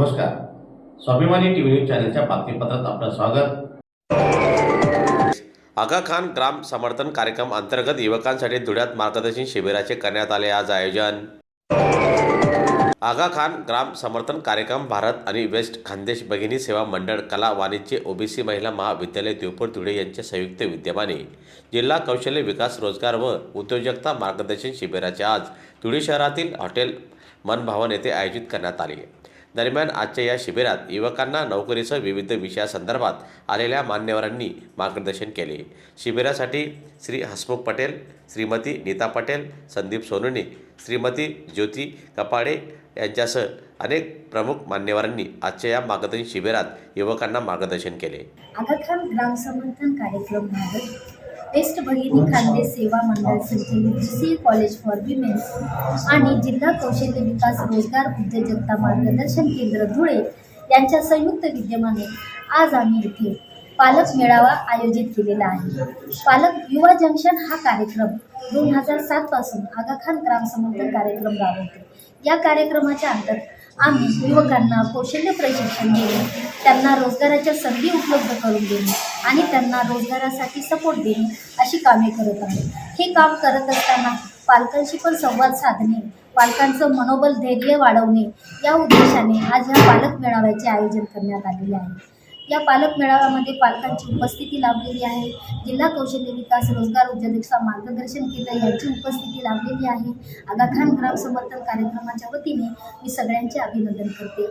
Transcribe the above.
नमस्कार. स्वाभिमानी TV news चॅनलच्या बातमीपत्रात आपलं स्वागत. आगा खान ग्राम समर्थन कार्यक्रम अंतर्गत युवकांसाठी धुळ्यात मार्गदर्शन शिबिराचे करण्यात आले. आज आयोजन. आगा खान ग्राम समर्थन कार्यक्रम भारत आणि वेस्ट खानदेश भगिनी सेवा मंडळ कला वाणिज्य ओबीसी महिला महाविद्यालय देवपूर धुळे यांच्या संयुक्त विद्यमाने जिल्हा कौशल्य विकास रोजगार व उद्योजकता मार्गदर्शन शिबिराचे आज धुळे शहरातील हॉटेल मन भवन येथे आयोजित करण्यात आले. दरम्यान आजच्या या शिबिरात युवकांना नोकरीसह विविध विषयासंदर्भात आलेल्या मान्यवरांनी मार्गदर्शन केले. शिबिरासाठी श्री हसमुख पटेल, श्रीमती नीता पटेल, संदीप सोनवणे, श्रीमती ज्योती कपाडे यांच्यासह अनेक प्रमुख मान्यवरांनी आजच्या या मार्गदर्शन शिबिरात युवकांना मार्गदर्शन केले. आगा खान ग्राम समर्थन कार्यक्रम भारत वेस्ट भगिनी खानदेश सेवा मंडळ संचलित GCA कॉलेज फॉर विमेन्स आणि जिल्हा कौशल्य विकास रोजगार उद्योजकता मार्गदर्शन केंद्र धुळे यांच्या संयुक्त विद्यमाने आज आम्ही इथे पालक मेळावा आयोजित केलेला आहे. पालक युवा जंक्शन हा कार्यक्रम 2007 पासून आगा खान ग्राम समर्थन कार्यक्रम राबवतो. या कार्यक्रमाच्या अंतर्गत आम्ही युवकांना कौशल्य प्रशिक्षण देणे, त्यांना रोजगाराच्या संधी उपलब्ध करून देणे आणि त्यांना रोजगारासाठी सपोर्ट देणे अशी कामे करत आहोत. हे काम करत असताना पालकांशी पण संवाद साधणे, पालकांचं मनोबल धैर्य वाढवणे या उद्देशाने आज ह्या पालक मेळाव्याचे आयोजन करण्यात आलेले आहे. या पालक मेळाव्यामध्ये पालकांची उपस्थिती लाभलेली आहे. जिल्हा कौशल्य विकास रोजगार उद्योजकता मार्गदर्शन केंद्र यांची उपस्थिती लाभलेली आहे. आगा खान ग्राम समर्थन कार्यक्रमाच्या वतीने मी सगळ्यांचे अभिनंदन करते.